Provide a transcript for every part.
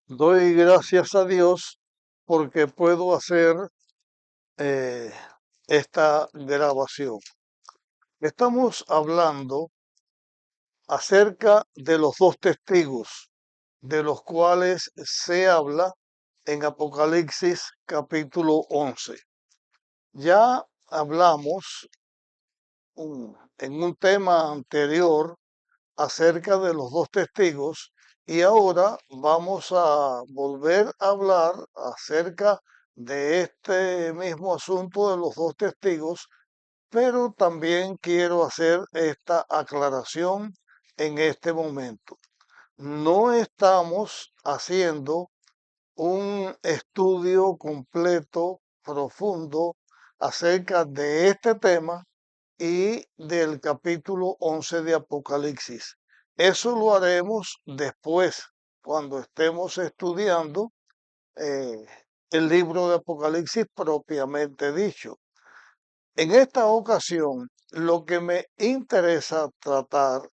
Doy gracias a Dios porque puedo hacer eh, esta grabación. Estamos hablando acerca de los dos testigos, de los cuales se habla en Apocalipsis capítulo 11. Ya hablamos en un tema anterior acerca de los dos testigos y ahora vamos a volver a hablar acerca de este mismo asunto de los dos testigos, pero también quiero hacer esta aclaración en este momento. No estamos haciendo un estudio completo, profundo, acerca de este tema y del capítulo 11 de Apocalipsis. Eso lo haremos después, cuando estemos estudiando eh, el libro de Apocalipsis propiamente dicho. En esta ocasión, lo que me interesa tratar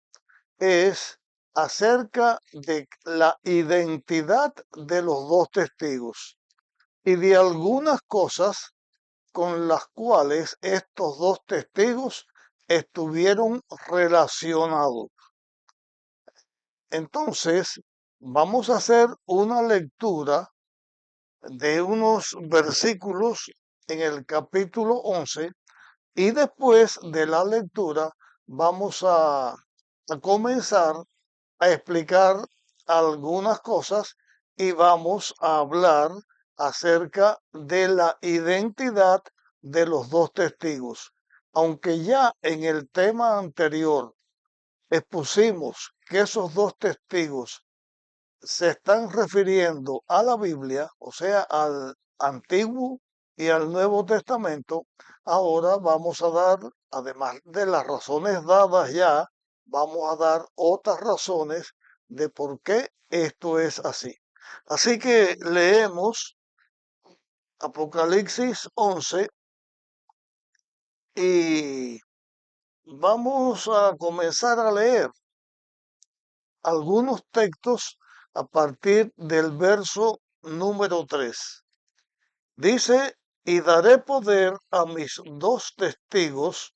es acerca de la identidad de los dos testigos y de algunas cosas con las cuales estos dos testigos estuvieron relacionados. Entonces, vamos a hacer una lectura de unos versículos en el capítulo 11 y después de la lectura vamos a comenzar a explicar algunas cosas y vamos a hablar acerca de la identidad de los dos testigos. Aunque ya en el tema anterior expusimos que esos dos testigos se están refiriendo a la Biblia, o sea, al Antiguo y al Nuevo Testamento, ahora vamos a dar, además de las razones dadas ya, vamos a dar otras razones de por qué esto es así. Así que leemos Apocalipsis 11 y vamos a comenzar a leer algunos textos a partir del verso número 3. Dice, y daré poder a mis dos testigos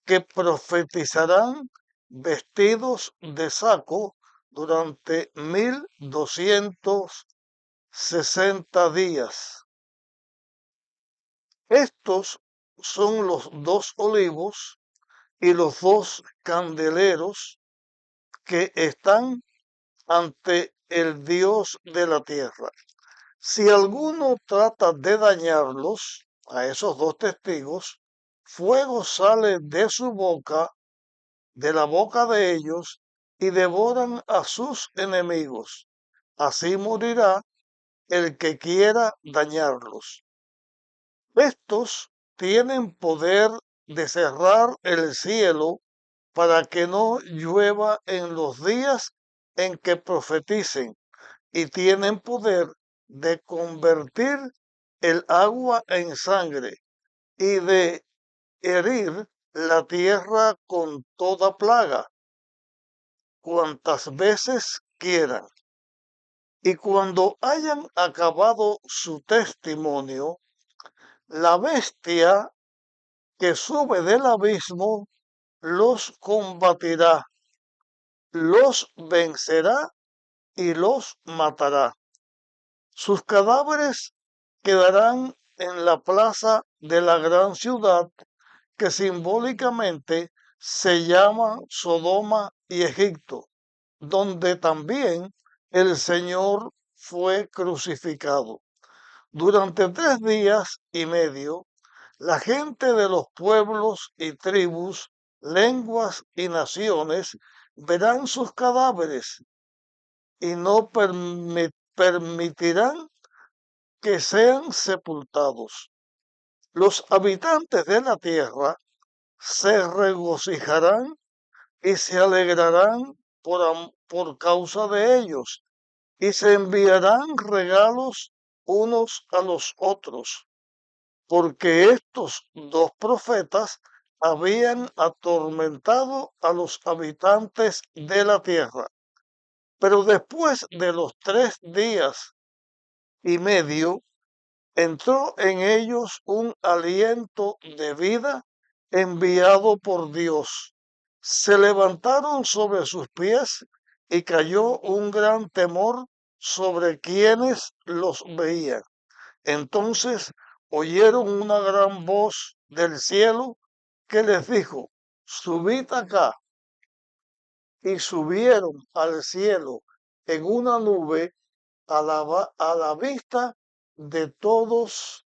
que profetizarán vestidos de saco durante 1260 días. Estos son los dos olivos y los dos candeleros que están ante el Dios de la tierra. Si alguno trata de dañarlos, a esos dos testigos, fuego sale de su boca, de la boca de ellos, y devoran a sus enemigos. Así morirá el que quiera dañarlos. Estos tienen poder de cerrar el cielo para que no llueva en los días en que profeticen, y tienen poder de convertir el agua en sangre y de herir la tierra con toda plaga, cuantas veces quieran. Y cuando hayan acabado su testimonio, la bestia que sube del abismo los combatirá, los vencerá y los matará. Sus cadáveres quedarán en la plaza de la gran ciudad que simbólicamente se llama Sodoma y Egipto, donde también el Señor fue crucificado. Durante 3 días y medio, la gente de los pueblos y tribus, lenguas y naciones verán sus cadáveres y no permitirán que sean sepultados. Los habitantes de la tierra se regocijarán y se alegrarán por causa de ellos, y se enviarán regalos unos a los otros, porque estos dos profetas habían atormentado a los habitantes de la tierra. Pero después de los 3 días y medio, entró en ellos un aliento de vida enviado por Dios. Se levantaron sobre sus pies y cayó un gran temor sobre quienes los veían. Entonces oyeron una gran voz del cielo que les dijo: subid acá. Y subieron al cielo en una nube a la vista de todos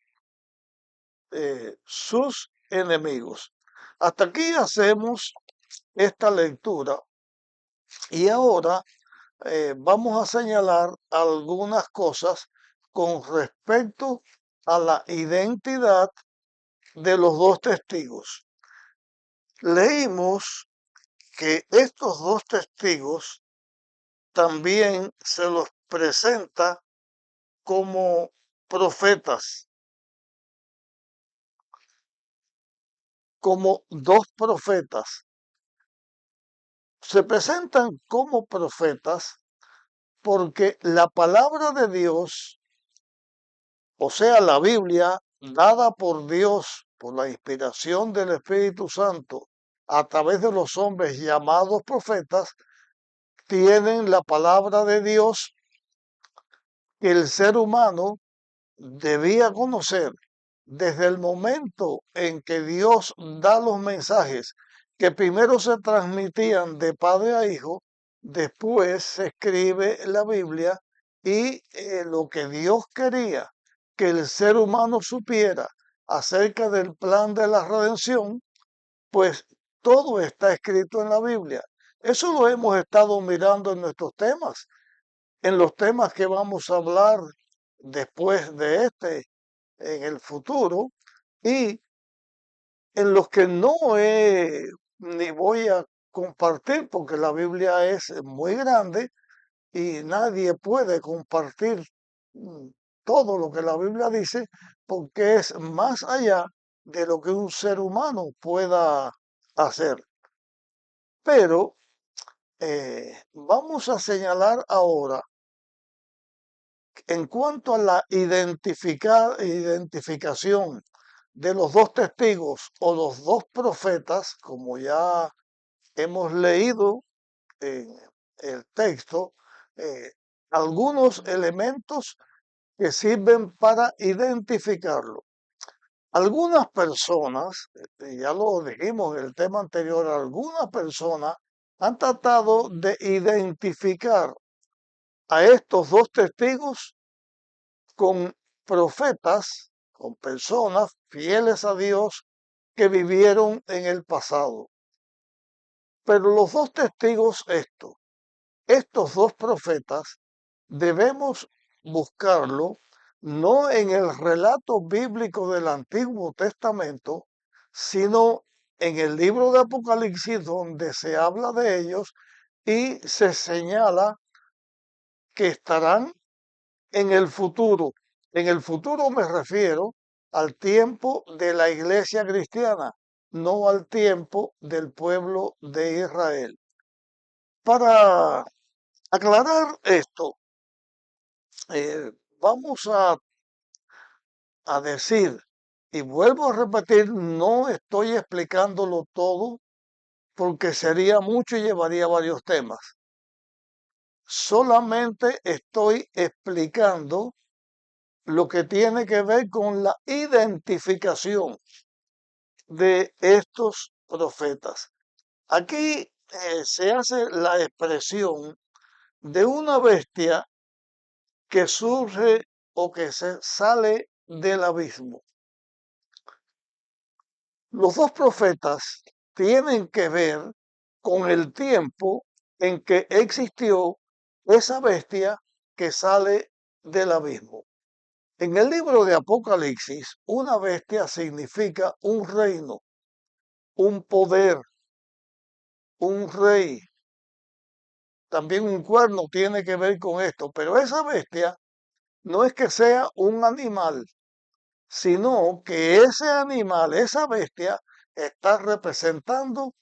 sus enemigos. Hasta aquí hacemos esta lectura y ahora vamos a señalar algunas cosas con respecto a la identidad de los dos testigos. Leímos que estos dos testigos también se los presenta como profetas, como dos profetas. Se presentan como profetas porque la palabra de Dios, o sea, la Biblia, dada por Dios, por la inspiración del Espíritu Santo, a través de los hombres llamados profetas, tienen la palabra de Dios que el ser humano debía conocer desde el momento en que Dios da los mensajes que primero se transmitían de padre a hijo, después se escribe la Biblia y lo que Dios quería que el ser humano supiera acerca del plan de la redención, pues todo está escrito en la Biblia. Eso lo hemos estado mirando en nuestros temas, en los temas que vamos a hablar después de este en el futuro, y en los que no ni voy a compartir porque la Biblia es muy grande y nadie puede compartir mm, todo lo que la Biblia dice porque es más allá de lo que un ser humano pueda hacer. Pero vamos a señalar ahora en cuanto a la identificación de los dos testigos o los dos profetas, como ya hemos leído en el texto, eh, algunos elementos que sirven para identificarlo. Algunas personas, ya lo dijimos en el tema anterior, algunas personas han tratado de identificar a estos dos testigos con profetas, con personas fieles a Dios que vivieron en el pasado. Pero los dos testigos estos dos profetas, debemos buscarlo no en el relato bíblico del Antiguo Testamento, sino en el libro de Apocalipsis donde se habla de ellos y se señala que estarán en el futuro. En el futuro me refiero al tiempo de la iglesia cristiana, no al tiempo del pueblo de Israel. Para aclarar esto, vamos a decir, y vuelvo a repetir, no estoy explicándolo todo porque sería mucho y llevaría varios temas. Solamente estoy explicando lo que tiene que ver con la identificación de estos profetas. Aquí se hace la expresión de una bestia que surge o que se sale del abismo. Los dos profetas tienen que ver con el tiempo en que existió esa bestia que sale del abismo. En el libro de Apocalipsis, una bestia significa un reino, un poder, un rey. También un cuerno tiene que ver con esto, pero esa bestia no es que sea un animal, sino que ese animal, esa bestia, está representando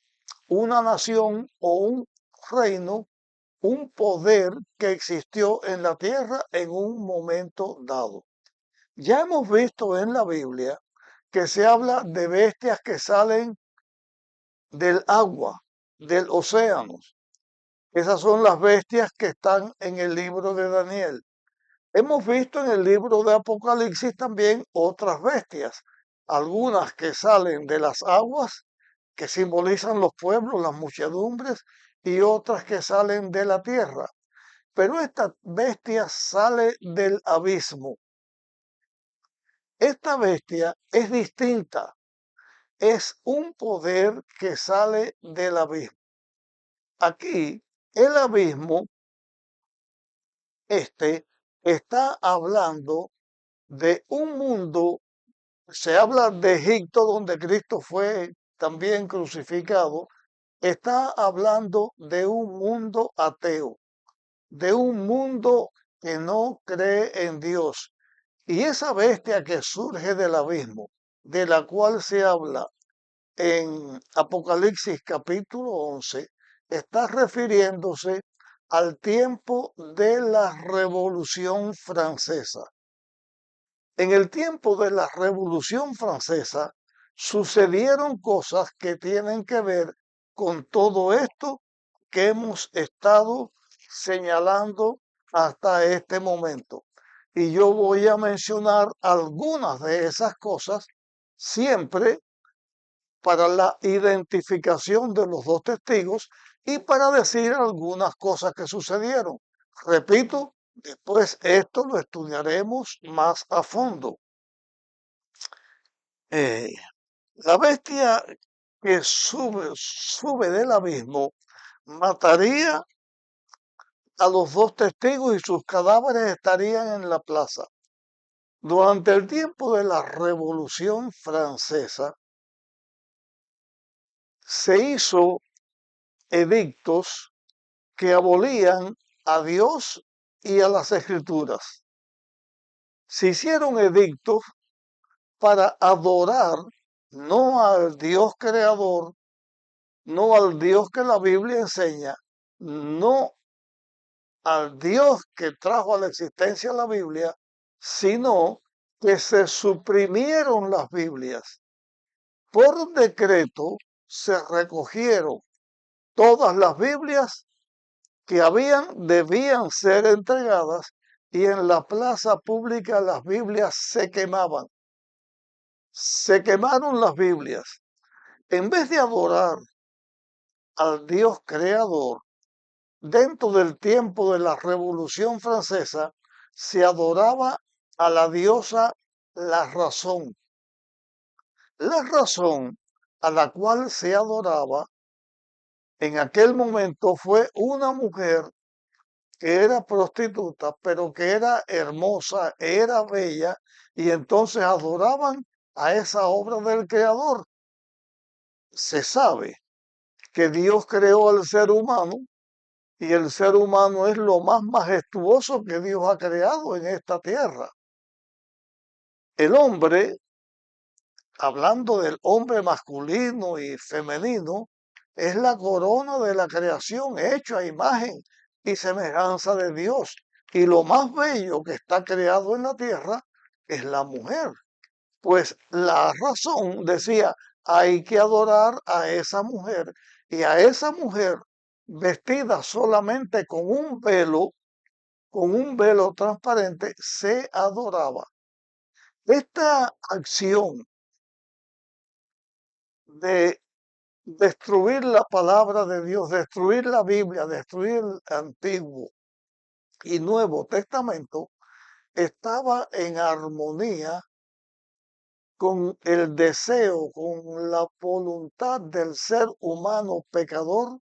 una nación o un reino, un poder que existió en la tierra en un momento dado. Ya hemos visto en la Biblia que se habla de bestias que salen del agua, del océano. Esas son las bestias que están en el libro de Daniel. Hemos visto en el libro de Apocalipsis también otras bestias, algunas que salen de las aguas, que simbolizan los pueblos, las muchedumbres, y otras que salen de la tierra. Pero esta bestia sale del abismo. Esta bestia es distinta, es un poder que sale del abismo. Aquí, el abismo, está hablando de un mundo. Se habla de Egipto, donde Cristo fue también crucificado. Está hablando de un mundo ateo, de un mundo que no cree en Dios. Y esa bestia que surge del abismo, de la cual se habla en Apocalipsis capítulo 11, está refiriéndose al tiempo de la Revolución Francesa. En el tiempo de la Revolución Francesa sucedieron cosas que tienen que ver con todo esto que hemos estado señalando hasta este momento. Y yo voy a mencionar algunas de esas cosas siempre para la identificación de los dos testigos y para decir algunas cosas que sucedieron. Repito, después esto lo estudiaremos más a fondo. Eh, la bestia que sube del abismo mataría a los dos testigos y sus cadáveres estarían en la plaza. Durante el tiempo de la Revolución Francesa se hizo edictos que abolían a Dios y a las escrituras. Se hicieron edictos para adorar no al Dios creador, no al Dios que la Biblia enseña, no al Dios que trajo a la existencia la Biblia, sino que se suprimieron las Biblias. Por decreto se recogieron todas las Biblias que debían ser entregadas y en la plaza pública las Biblias se quemaban. Se quemaron las Biblias. En vez de adorar al Dios creador, dentro del tiempo de la Revolución Francesa, se adoraba a la diosa la razón. La razón a la cual se adoraba en aquel momento fue una mujer que era prostituta, pero que era hermosa, era bella, y entonces adoraban a esa obra del Creador. Se sabe que Dios creó al ser humano y el ser humano es lo más majestuoso que Dios ha creado en esta tierra. El hombre, hablando del hombre masculino y femenino, es la corona de la creación hecha a imagen y semejanza de Dios. Y lo más bello que está creado en la tierra es la mujer. Pues la razón decía, hay que adorar a esa mujer y a esa mujer vestida solamente con un velo transparente, se adoraba. Esta acción de destruir la palabra de Dios, destruir la Biblia, destruir el Antiguo y Nuevo Testamento, estaba en armonía con el deseo, con la voluntad del ser humano pecador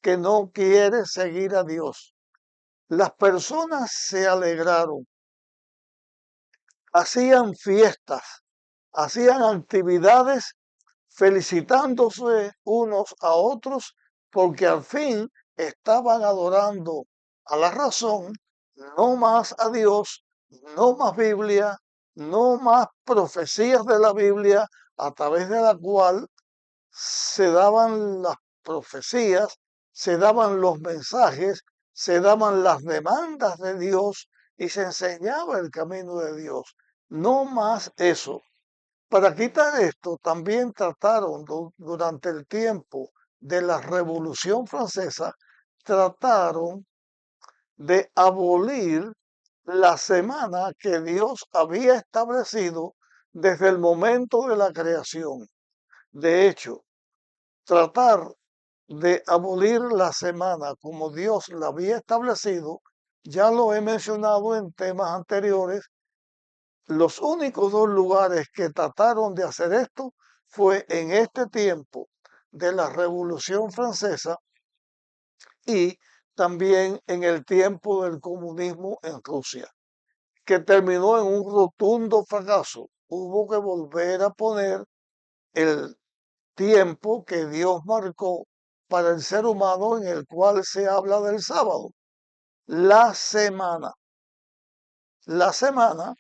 que no quiere seguir a Dios. Las personas se alegraron, hacían fiestas, hacían actividades felicitándose unos a otros porque al fin estaban adorando a la razón, no más a Dios, no más Biblia, no más profecías de la Biblia a través de la cual se daban las profecías, se daban los mensajes, se daban las demandas de Dios y se enseñaba el camino de Dios. No más eso. Para quitar esto, también trataron durante el tiempo de la Revolución Francesa, trataron de abolir la semana que Dios había establecido desde el momento de la creación. De hecho, tratar de abolir la semana como Dios la había establecido, ya lo he mencionado en temas anteriores. Los únicos dos lugares que trataron de hacer esto fue en este tiempo de la Revolución Francesa y también en el tiempo del comunismo en Rusia, que terminó en un rotundo fracaso. Hubo que volver a poner el tiempo que Dios marcó para el ser humano, en el cual se habla del sábado, la semana. La semana,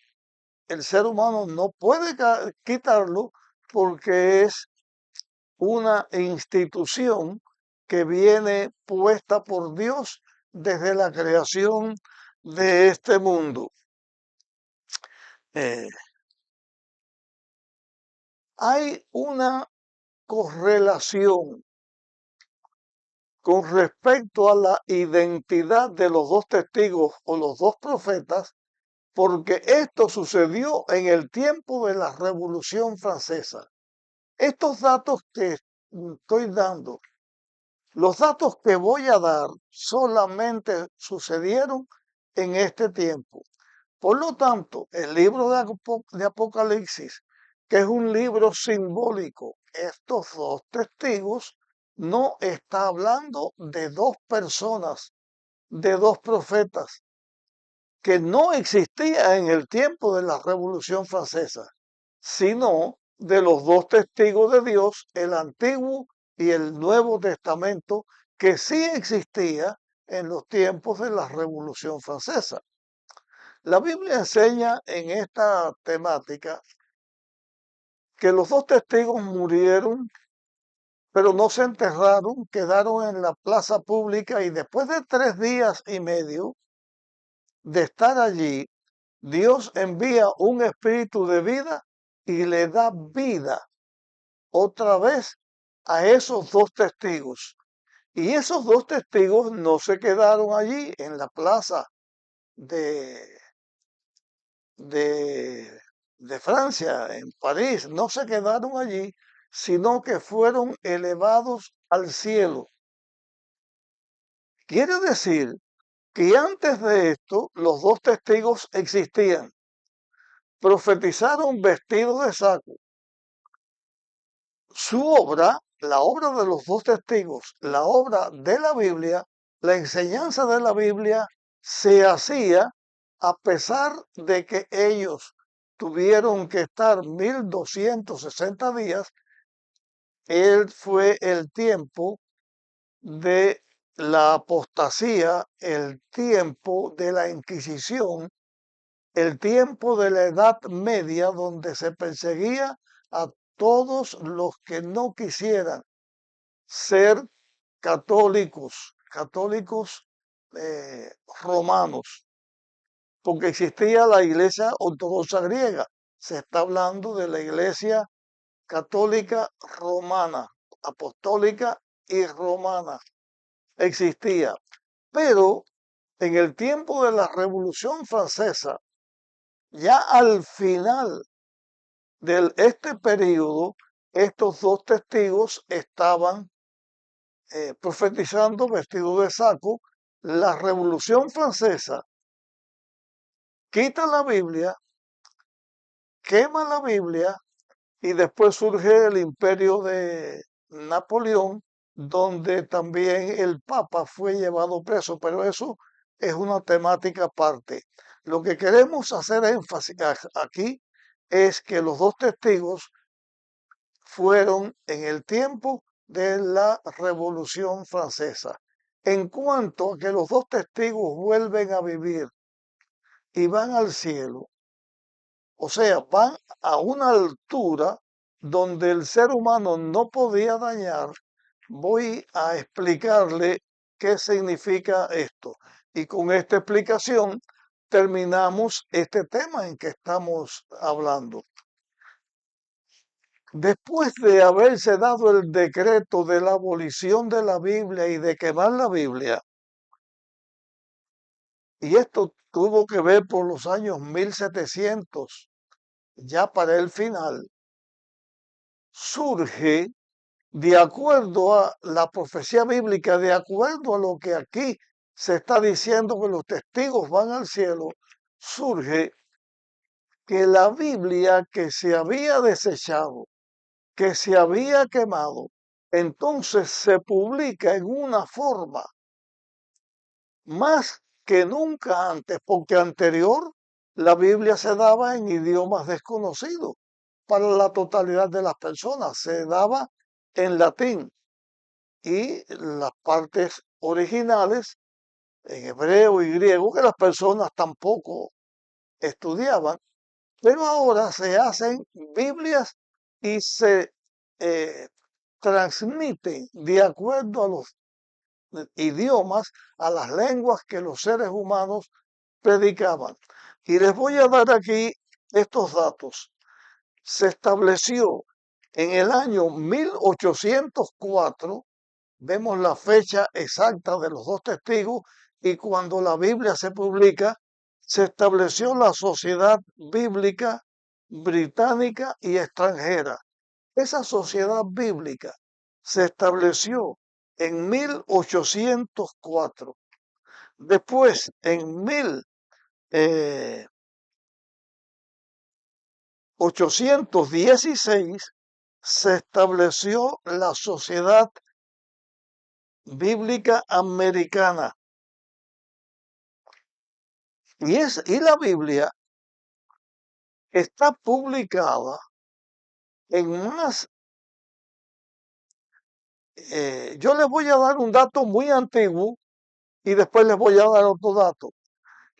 el ser humano no puede quitarlo porque es una institución que viene puesta por Dios desde la creación de este mundo. Eh, Hay una correlación con respecto a la identidad de los dos testigos o los dos profetas, porque esto sucedió en el tiempo de la Revolución Francesa. Estos datos que estoy dando, los datos que voy a dar solamente sucedieron en este tiempo. Por lo tanto, el libro de Apocalipsis, que es un libro simbólico, estos dos testigos no está hablando de dos personas, de dos profetas, que no existía en el tiempo de la Revolución Francesa, sino de los dos testigos de Dios, el Antiguo y el Nuevo Testamento, que sí existía en los tiempos de la Revolución Francesa. La Biblia enseña en esta temática que los dos testigos murieron, pero no se enterraron, quedaron en la plaza pública y después de 3 días y medio de estar allí, Dios envía un espíritu de vida y le da vida otra vez a esos dos testigos. Y esos dos testigos no se quedaron allí en la plaza de, de, de Francia, en París, no se quedaron allí, sino que fueron elevados al cielo. Quiere decir que antes de esto los dos testigos existían, profetizaron vestidos de saco. Su obra, la obra de los dos testigos, la obra de la Biblia, la enseñanza de la Biblia se hacía a pesar de que ellos tuvieron que estar 1260 días. Él fue el tiempo de la apostasía, el tiempo de la Inquisición, el tiempo de la Edad Media, donde se perseguía a todos los que no quisieran ser católicos romanos, porque existía la iglesia ortodoxa griega. Se está hablando de la iglesia católica romana, apostólica y romana. Existía. Pero en el tiempo de la Revolución Francesa, ya al final de este periodo, estos dos testigos estaban profetizando vestido de saco. La Revolución Francesa quita la Biblia, quema la Biblia y después surge el imperio de Napoleón, donde también el Papa fue llevado preso, pero eso es una temática aparte. Lo que queremos hacer énfasis aquí es que los dos testigos fueron en el tiempo de la Revolución Francesa. En cuanto a que los dos testigos vuelven a vivir y van al cielo, o sea, van a una altura donde el ser humano no podía dañar, voy a explicarle qué significa esto. Y con esta explicación terminamos este tema en que estamos hablando. Después de haberse dado el decreto de la abolición de la Biblia y de quemar la Biblia, y esto tuvo que ver por los años 1700, ya para el final, surge, de acuerdo a la profecía bíblica, de acuerdo a lo que aquí se está diciendo que los testigos van al cielo, surge que la Biblia que se había desechado, que se había quemado, entonces se publica en una forma más que nunca antes, porque anterior la Biblia se daba en idiomas desconocidos para la totalidad de las personas, se daba en latín y las partes originales en hebreo y griego que las personas tampoco estudiaban, pero ahora se hacen Biblias y se eh, transmiten de acuerdo a los idiomas, a las lenguas que los seres humanos predicaban. Y les voy a dar aquí estos datos. Se estableció en el año 1804, vemos la fecha exacta de los dos testigos, y cuando la Biblia se publica, se estableció la Sociedad Bíblica Británica y Extranjera. Esa sociedad bíblica se estableció en 1804. Después, en 1816, se estableció la Sociedad Bíblica Americana. Y la Biblia está publicada en más. Yo les voy a dar un dato muy antiguo y después les voy a dar otro dato.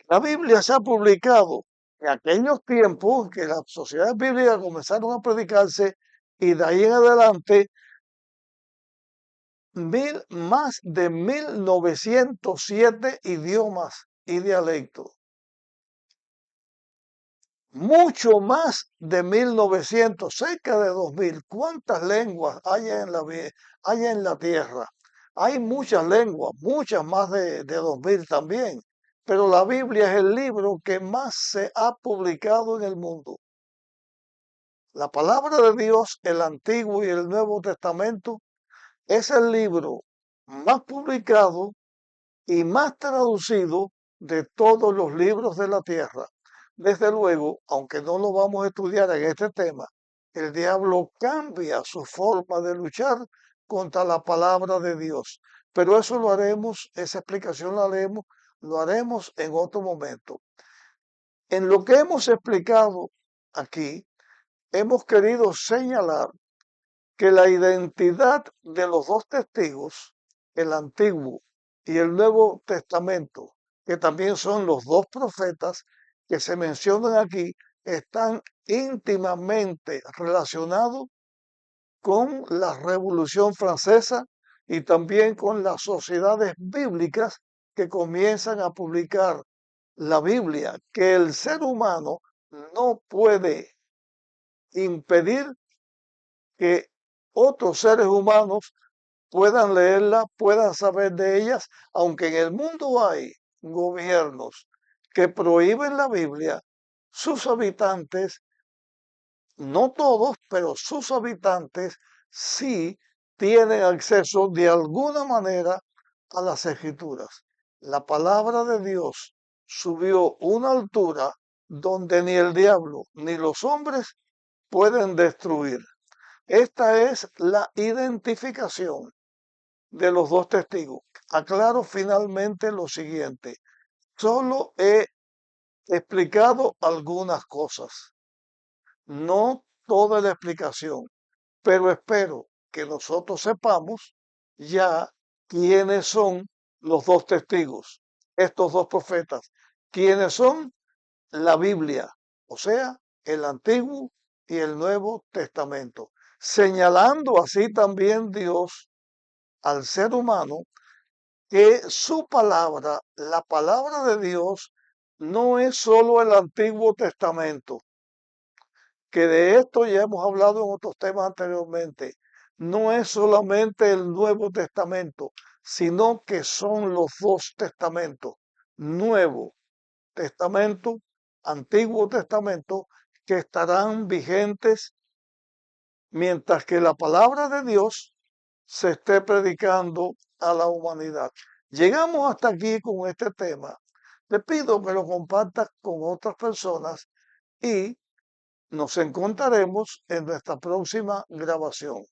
La Biblia se ha publicado en aquellos tiempos que las sociedades bíblicas comenzaron a predicarse, y de ahí en adelante más de 1907 idiomas y dialectos. Mucho más de 1900, cerca de 2000. ¿Cuántas lenguas hay en la tierra? Hay muchas lenguas, muchas más de 2000 también. Pero la Biblia es el libro que más se ha publicado en el mundo. La palabra de Dios, el Antiguo y el Nuevo Testamento, es el libro más publicado y más traducido de todos los libros de la tierra. Desde luego, aunque no lo vamos a estudiar en este tema, el diablo cambia su forma de luchar contra la palabra de Dios. Pero eso lo haremos, esa explicación lo haremos en otro momento. En lo que hemos explicado aquí, hemos querido señalar que la identidad de los dos testigos, el Antiguo y el Nuevo Testamento, que también son los dos profetas que se mencionan aquí, están íntimamente relacionados con la Revolución Francesa y también con las sociedades bíblicas que comienzan a publicar la Biblia, que el ser humano no puede impedir que otros seres humanos puedan leerla, puedan saber de ellas, aunque en el mundo hay gobiernos que prohíben la Biblia, sus habitantes, no todos, pero sus habitantes sí tienen acceso de alguna manera a las escrituras. La palabra de Dios subió una altura donde ni el diablo ni los hombres pueden destruir. Esta es la identificación de los dos testigos. Aclaro finalmente lo siguiente. Solo he explicado algunas cosas, no toda la explicación, pero espero que nosotros sepamos ya quiénes son los dos testigos, estos dos profetas, quiénes son la Biblia, o sea, el Antiguo y el Nuevo Testamento, señalando así también Dios al ser humano que su palabra, la palabra de Dios, no es solo el Antiguo Testamento, que de esto ya hemos hablado en otros temas anteriormente. No es solamente el Nuevo Testamento, sino que son los dos testamentos, Nuevo Testamento, Antiguo Testamento, que estarán vigentes mientras que la palabra de Dios se esté predicando a la humanidad. Llegamos hasta aquí con este tema. Te pido que lo compartas con otras personas y nos encontraremos en nuestra próxima grabación.